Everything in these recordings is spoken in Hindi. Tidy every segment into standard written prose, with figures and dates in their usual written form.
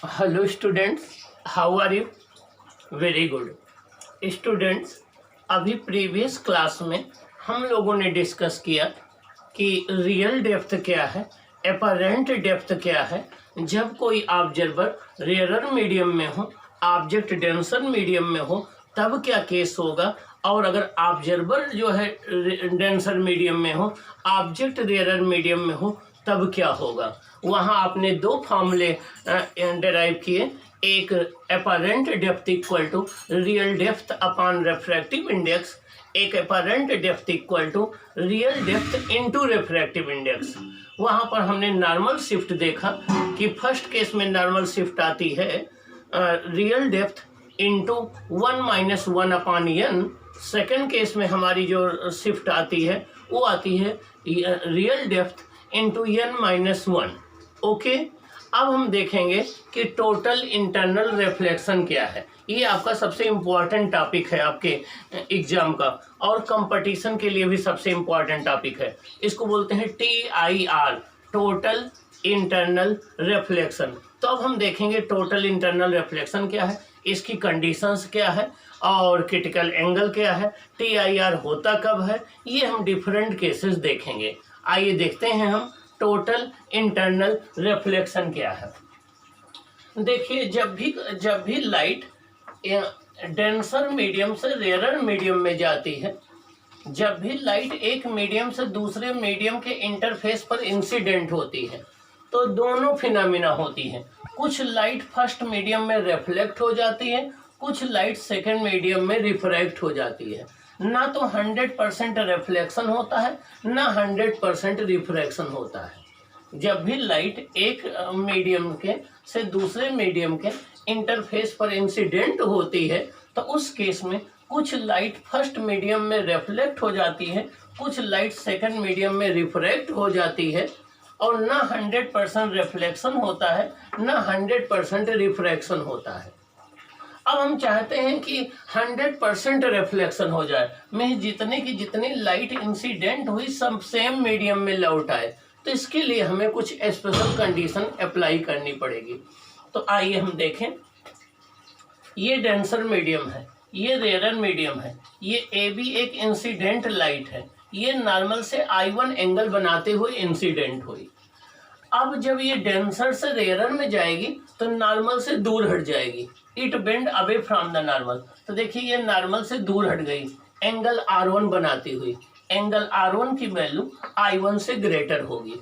Hello students, how are you? Very good students. अभी प्रीवियस क्लास में हम लोगों ने डिस्कस किया कि रियल डेप्थ क्या है, एपरेंट डेप्थ क्या है। जब कोई ऑब्जर्वर रेयर मीडियम में हो, ऑब्जेक्ट डेंसर मीडियम में हो, तब क्या केस होगा, और अगर ऑब्जर्वर जो है डेंसर मीडियम में हो, ऑब्जेक्ट रेयर मीडियम में हो, तब क्या होगा। वहाँ आपने दो फॉर्मूले डिराइव किए, एक apparent depth equal to real depth upon refractive index, एक apparent depth equal to real depth into refractive index. वहाँ पर हमने नॉर्मल शिफ्ट देखा कि फर्स्ट केस में नॉर्मल शिफ्ट आती है real depth into 1 - 1 upon N. Second case में हमारी जो शिफ्ट आती है वो आती है real depth into n-1। Okay, अब हम देखेंगे कि टोटल इंटरनल रिफ्लेक्शन क्या है। ये आपका सबसे इम्पोर्टेंट टॉपिक है आपके एग्जाम का, और कंपटीशन के लिए भी सबसे इम्पोर्टेंट टॉपिक है। इसको बोलते हैं TIR, टोटल इंटरनल रिफ्लेक्शन। तो अब हम देखेंगे टोटल इंटरनल रिफ्लेक्शन क्या है, इसकी कंडीशंस क्या है, और क्रिटिकल एंगल क्या है, TIR होता कब है, ये हम डिफरेंट केसेस देखेंगे। आइए देखते हैं हम टोटल इंटरनल रिफ्लेक्शन क्या है। देखिए, जब भी लाइट डेंसर मीडियम से रेयर मीडियम में जाती है, जब भी लाइट एक मीडियम से दूसरे मीडियम के इंटरफेस पर इंसिडेंट होती है, तो दोनों फिनोमिना होती हैं। कुछ लाइट फर्स्ट मीडियम में रिफ्लेक्ट हो जाती है, कुछ लाइट सेकेंड मीडियम में रिफ्रैक्ट हो जाती है। ना तो 100% रिफ्लेक्शन होता है, ना 100% रिफ्रैक्शन होता है। जब भी लाइट एक मीडियम के से दूसरे मीडियम के इंटरफेस पर इंसिडेंट होती है, तो उस केस में कुछ लाइट फर्स्ट मीडियम में रिफ्लेक्ट हो जाती है, कुछ लाइट सेकंड मीडियम में रिफ्रैक्ट हो जाती है, और ना 100% रिफ्लेक्शन होता है, ना 100% रिफ्रैक्शन होता है। अब हम चाहते हैं कि 100% रिफ्लेक्शन हो जाए, में जितने की जितनी लाइट इंसिडेंट हुई सब सेम मीडियम में लौट आए, तो इसके लिए हमें कुछ स्पेशल कंडीशन अप्लाई करनी पड़ेगी। तो आइए हम देखें, ये डेंसर मीडियम है, ये रेयर मीडियम है, ये AB एक इंसिडेंट लाइट है, ये नॉर्मल से I1 एंगल बनाते हुए इंसिडेंट हुई। अब जब ये डेंसर से रेयर में जाएगी तो नॉर्मल से दूर हट जाएगी, it bend away from the normal. तो देखिए, ये नॉर्मल से दूर हट गई, एंगल R1 बनाती हुई। एंगल R1 की वैल्यू I1 से ग्रेटर होगी।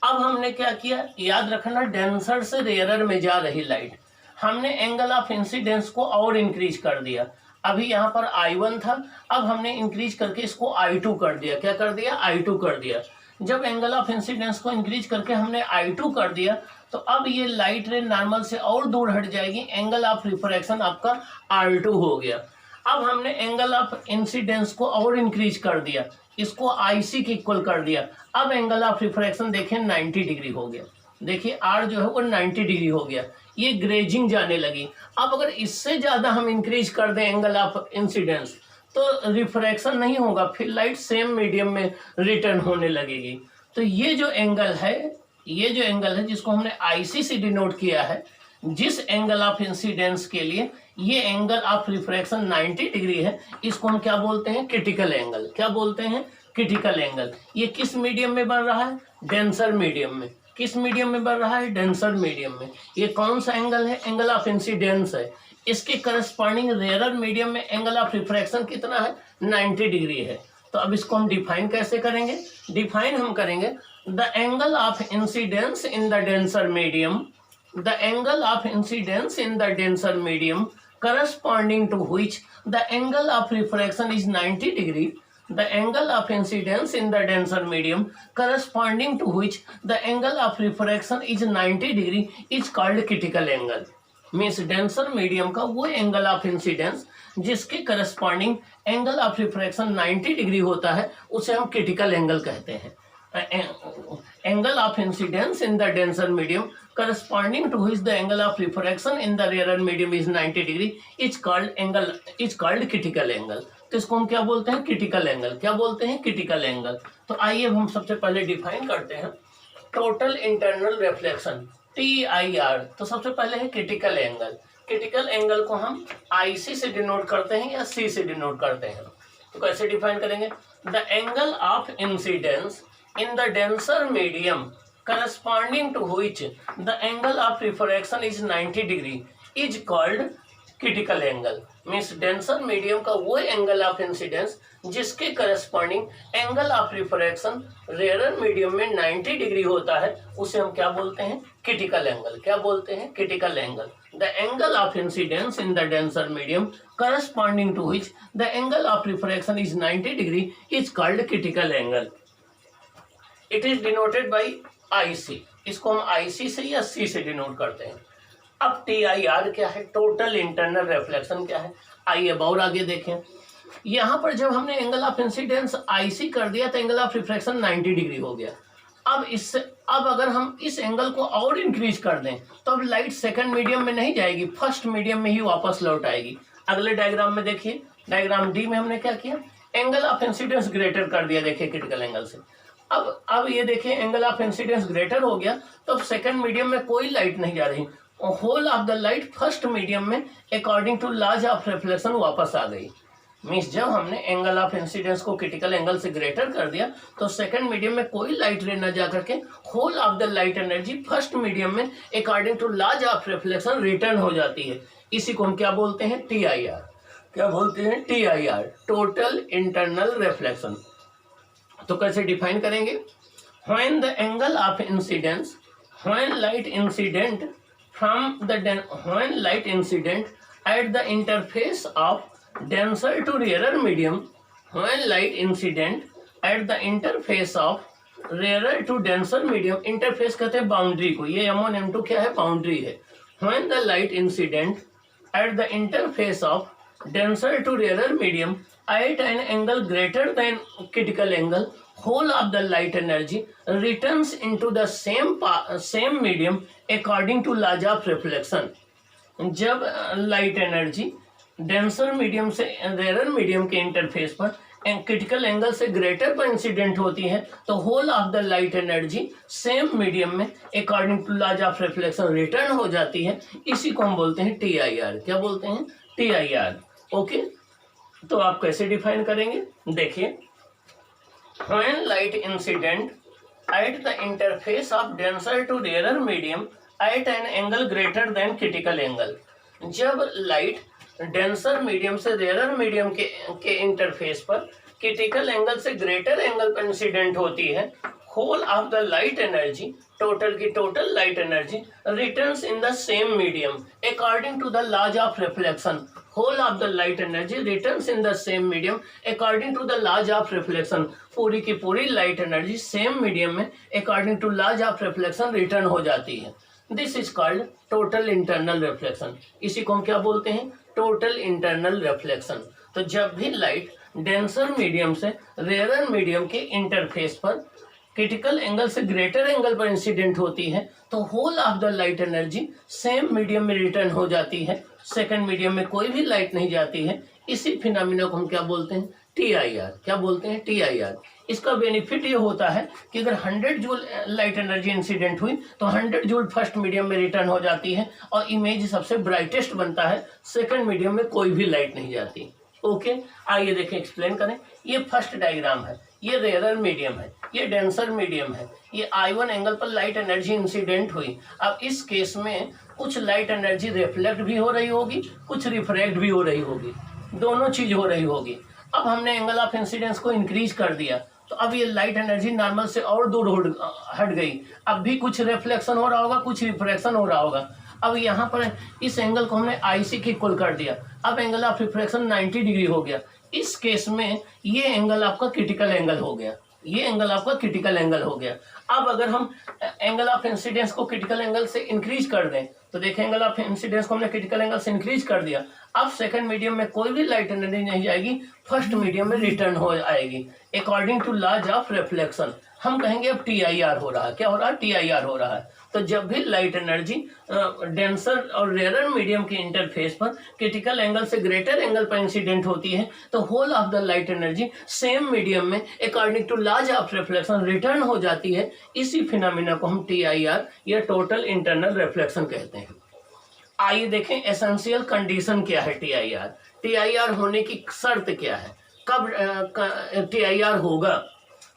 अब हमने क्या किया, याद रखना, डेंसर से रेयर में जा रही लाइट, हमने एंगल ऑफ इंसिडेंस को और इंक्रीज कर दिया। अभी यहाँ पर I1 था, अब हमने इंक्रीज करके इसको I2 कर दिया। क्या कर दिया? I2 कर दिया। जब एंगल ऑफ इंसिडेंस को इंक्रीज करके हमने I2 कर दिया, तो अब ये लाइट रे नॉर्मल से और दूर हट जाएगी, एंगल ऑफ रिफ्रैक्शन आपका R2 हो गया। अब हमने एंगल ऑफ इंसिडेंस को और इंक्रीज कर दिया, इसको IC के इक्वल कर दिया। अब एंगल ऑफ रिफ्रैक्शन देखें 90 डिग्री हो गया। देखिए R जो है वो 90 डिग्री हो गया, ये ग्रेजिंग जाने लगी। अब अगर इससे ज्यादा हम इंक्रीज कर दें एंगल ऑफ इंसिडेंस, तो रिफ्रैक्शन नहीं होगा, फिर लाइट सेम मीडियम में रिटर्न होने लगेगी। तो ये जो एंगल है जिसको हमने IC से डिनोट किया है, जिस एंगल ऑफ इंसिडेंस के लिए ये एंगल ऑफ रिफ्रैक्शन 90 डिग्री है, इसको हम क्या बोलते हैं? Critical angle. क्या बोलते हैं? Critical angle. ये किस मीडियम में बन रहा है? डेंसर मीडियम में। किस मीडियम में बन रहा है? डेंसर मीडियम में। ये कौन सा एंगल है? एंगल ऑफ इंसिडेंस है। इसके करस्पॉन्डिंग रेयर मीडियम में एंगल ऑफ रिफ्रैक्शन कितना है? 90 डिग्री है। तो अब इसको हम डिफाइन कैसे करेंगे? डिफाइन हम करेंगे, the angle of incidence in the denser medium, the angle of incidence in the denser medium corresponding to which the angle of refraction is 90 degree, the angle of incidence in the denser medium corresponding to which the angle of refraction is 90 degree is called critical angle। Means denser medium का वो एंगल ऑफ इंसिडेंस जिसके corresponding angle of refraction 90 degree होता है, उसे हम क्रिटिकल एंगल कहते हैं। angle of incidence in the denser medium corresponding to which the angle of refraction in the rarer medium is 90 degree is called critical angle। तो इसको हम क्या बोलते हैं? Critical angle. क्या बोलते हैं? Critical angle. तो आइए हम सबसे पहले डिफाइन करते हैं टोटल इंटरनल रिफ्लेक्शन। TIR, तो सबसे पहले है क्रिटिकल एंगल। क्रिटिकल एंगल को हम IC से डिनोट करते हैं या C से डिनोट करते हैं। तो कैसे डिफाइन करेंगे? The angle of incidence in the denser medium corresponding to which the angle of refraction is 90 degree is called critical angle. Means denser medium का वो एंगल ऑफ इंसिडेंस जिसके corresponding angle of refraction rare medium में 90 डिग्री होता है, उसे हम क्या बोलते हैं? Critical angle. क्या बोलते हैं? Critical angle. The angle of incidence in the denser medium corresponding to which the angle of refraction is 90 degree is called critical angle. It is denoted by IC। इसको हम IC से या C से डिनोट करते हैं। अब TIR क्या है? टोटल इंटरनल रिफ्लेक्शन क्या है? आइए अब और आगे देखें। यहाँ पर जब हमने एंगल ऑफ इंसिडेंस IC कर दिया तो एंगल ऑफ रिफ्रैक्शन 90 डिग्री हो गया। अब अगर हम इस एंगल को और इंक्रीज कर दें तो अब लाइट सेकंड मीडियम में नहीं जाएगी, फर्स्ट मीडियम में ही वापस लौट आएगी। अगले डायग्राम में देखिए, डायग्राम D में हमने क्या किया? एंगल ऑफ इंसिडेंस ग्रेटर कर दिया, देखिए क्रिटिकल एंगल से। अब ये देखिए एंगल ऑफ इंसिडेंस ग्रेटर हो गया तो अब सेकंड मीडियम में कोई लाइट नहीं जा रही, whole of the light first medium में according to laws of reflection वापस आ गई। मीन्स जब हमने एंगल ऑफ इंसिडेंस को क्रिटिकल एंगल से ग्रेटर कर दिया तो सेकंड मीडियम में कोई लाइट रे न जा करके whole of the light energy first medium में according to laws of reflection return हो जाती है। इसी को हम क्या बोलते हैं? TIR। क्या बोलते हैं? TIR, total internal reflection. तो कैसे डिफाइन करेंगे? When the angle of incidence, when light incident at the interface of denser to rarer medium, when light incident at the interface of rarer to denser medium, interface कहते हैं बाउंड्री को, ये M1 M2 क्या है? बाउंड्री है। When the light incident at the interface of denser to rarer medium at an angle greater than critical angle, whole of the light energy returns into the same medium according to laws of reflection। जब लाइट एनर्जी डेंसर मीडियम से रेयर मीडियम के इंटरफेस पर क्रिटिकल एंगल से ग्रेटर पर इंसिडेंट होती है तो whole of the light energy same medium में according to laws of reflection return हो जाती है। इसी को हम बोलते हैं TIR। क्या बोलते हैं? TIR। ओके, तो आप कैसे डिफाइन करेंगे? देखिए, when light incident at the interface of denser to rarer medium at an angle greater than critical angle, जब लाइट डेंसर मीडियम से रेयर मीडियम के इंटरफेस पर क्रिटिकल एंगल से ग्रेटर एंगल पर इंसिडेंट होती है, whole of the light energy, total की total light energy returns in the same medium according to the laws of reflection. Whole of the light energy returns in the same medium according to the laws of reflection. पूरी की पूरी लाइट एनर्जी सेम मीडियम में according to laws of reflection return हो जाती है। This is called total internal reflection. इसी को हम क्या बोलते हैं? Total internal reflection. तो जब भी लाइट डेंसर मीडियम से रेयर मीडियम के इंटरफेस पर क्रिटिकल एंगल से ग्रेटर एंगल पर इंसिडेंट होती है तो whole of the light energy same medium में रिटर्न हो जाती है, सेकंड मीडियम में कोई भी लाइट नहीं जाती है। इसी फिनोमेना को हम क्या बोलते हैं? TIR। क्या बोलते हैं? TIR। इसका बेनिफिट ये होता है कि अगर 100 जूल लाइट एनर्जी इंसिडेंट हुई तो 100 जूल फर्स्ट मीडियम में रिटर्न हो जाती है और इमेज सबसे ब्राइटेस्ट बनता है, सेकंड मीडियम में कोई भी लाइट नहीं जाती। ओके, आइए देखें, एक्सप्लेन करें। ये फर्स्ट डायग्राम है, ये रेयर मीडियम है, ये डेंसर मीडियम है, ये I1 एंगल पर लाइट एनर्जी इंसिडेंट हुई। अब इस केस में कुछ लाइट एनर्जी रिफ्लेक्ट भी हो रही होगी, कुछ रिफ्रैक्ट भी हो रही होगी, दोनों चीज हो रही होगी। अब हमने एंगल ऑफ इंसिडेंस को इंक्रीज कर दिया तो अब ये लाइट एनर्जी नॉर्मल से और दूर हट गई। अब भी कुछ रिफ्लेक्शन हो रहा होगा, कुछ रिफ्रैक्शन हो रहा होगा। अब यहाँ पर इस एंगल को हमने IC की इक्वल कर दिया, अब एंगल ऑफ रिफ्रैक्शन 90 डिग्री हो गया। इस केस में ये एंगल आपका क्रिटिकल एंगल हो गया, ये एंगल आपका क्रिटिकल एंगल हो गया। अब अगर हम एंगल ऑफ इंसिडेंस को क्रिटिकल एंगल से इंक्रीज कर दें तो देखें एंगल ऑफ इंसिडेंस को हमने क्रिटिकल एंगल से इंक्रीज कर दिया। अब सेकंड मीडियम में कोई भी लाइट एनर्जी नहीं जाएगी, फर्स्ट मीडियम में रिटर्न हो आएगी according to laws of reflection. हम कहेंगे अब TIR हो रहा है। क्या हो रहा है? TIR हो रहा है। तो जब भी लाइट एनर्जी डेंसर और रेयर मीडियम के इंटरफेस पर क्रिटिकल एंगल से ग्रेटर एंगल पर इंसिडेंट होती है तो whole of the light energy same medium में according to laws of reflection return हो जाती है। इसी फिनोमेना को हम TIR या टोटल इंटरनल रिफ्लेक्शन कहते हैं। आइए देखें एसेंशियल कंडीशन क्या है TIR होने की शर्त क्या है, कब TIR होगा।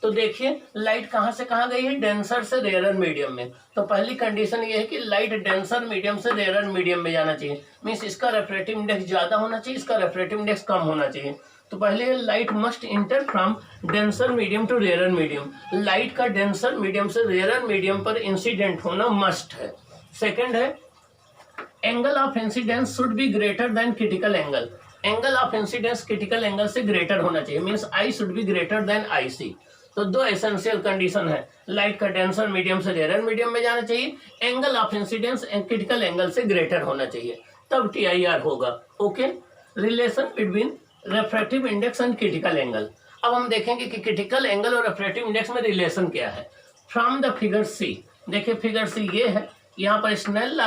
तो देखिए लाइट कहाँ से कहाँ गई है, डेंसर से रेयर मीडियम में। तो पहली कंडीशन ये है कि लाइट डेंसर मीडियम से रेयर मीडियम में जाना चाहिए, मीन्स इसका रेफ्रेक्टिव इंडेक्स ज्यादा होना चाहिए, इसका रेफ्रेक्टिव इंडेक्स कम होना चाहिए। तो पहले light must enter from denser medium to rare medium, light का डेंसर मीडियम से रेयर मीडियम पर इंसिडेंट होना मस्ट है। सेकेंड है angle of incidence should be greater than critical angle, angle of incidence critical angle से ग्रेटर होना चाहिए, means I should be greater than IC। तो दो एसेंशियल कंडीशन है, लाइट का डेंसर मीडियम से रेयर मीडियम में जाना चाहिए, angle of incidence critical angle से ग्रेटर होना चाहिए, तब TIR होगा। Okay, relation between refractive index and critical angle. अब हम देखेंगे कि क्रिटिकल एंगल और रेफ्रेक्टिव इंडेक्स में रिलेशन क्या है। फ्रॉम द फिगर C, देखिए फिगर C ये है, यहाँ पर स्नेल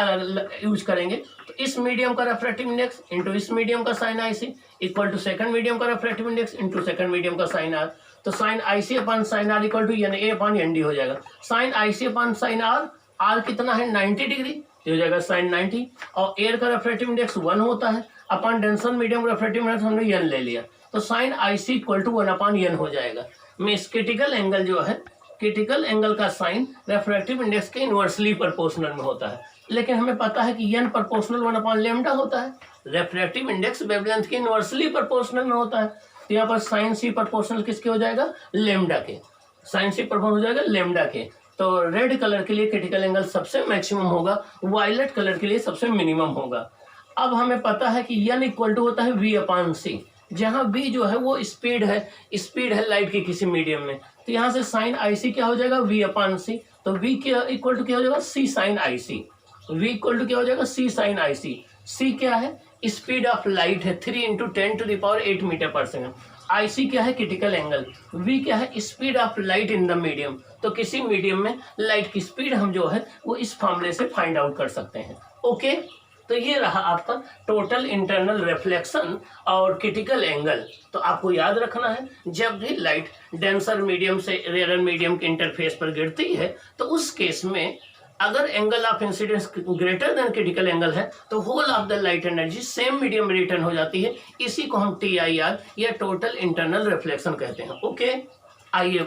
यूज करेंगे तो इस मीडियम का रेफ्रेक्टिव इंडेक्स इंटू इस मीडियम का sine IC equal to second medium का refractive index into second medium का साइन R। तो sine IC upon sine R equal to A upon ND हो जाएगा। Sine IC upon sine R कितना है 90 डिग्री, तो हो जाएगा साइन 90, और एयर का रेफ्रेक्टिव इंडेक्स 1 होता है, upon denser medium refractive index हमने n ले लिया, तो sine IC equal to 1 upon n हो जाएगा। मीन्स क्रिटिकल एंगल जो है, क्रिटिकल एंगल का साइन रेफ्रेक्टिव इंडेक्स के इनवर्सली प्रोपोर्शनल में होता है, लेकिन हमें पता है कि n प्रोपोर्शनल 1 अपॉन लैम्डा होता है, रेफ्रेक्टिव इंडेक्स वेवलेंथ के इनवर्सली प्रोपोर्शनल में होता है। तो यहाँ पर साइन C प्रोपोर्शनल किसके हो जाएगा, लैम्डा के, साइन C प्रोपोर्शनल हो जाएगा लैम्डा के। तो रेड कलर के लिए क्रिटिकल एंगल सबसे मैक्सिमम होगा, वायलेट कलर के लिए सबसे मिनिमम होगा। अब हमें पता है कि n इक्वल टू होता है V अपॉन C, जहाँ V जो है वो स्पीड है लाइट की किसी मीडियम में, तो यहाँ से साइन IC क्या हो जाएगा V अपॉन C, तो V क्या इक्वल टू क्या हो जाएगा C sine IC, V equal to क्या हो जाएगा C साइन IC। C क्या है, स्पीड ऑफ लाइट है 3 × 10⁸ मीटर पर सेकंड। IC क्या है, क्रिटिकल एंगल। V क्या है, speed of light in the medium. तो किसी मीडियम में लाइट की स्पीड हम जो है वो इस फॉर्मूले से फाइंड आउट कर सकते हैं। ओके, तो ये रहा आपका टोटल इंटरनल रिफ्लेक्शन और क्रिटिकल एंगल। तो आपको याद रखना है जब भी लाइट डेंसर मीडियम से रेयर मीडियम के इंटरफेस पर गिरती है तो उस केस में अगर angle of incidence greater than critical angle है तो whole of the light energy same medium में रिटर्न हो जाती है। इसी को हम TIR या टोटल इंटरनल रिफ्लेक्शन कहते हैं। ओके, आइए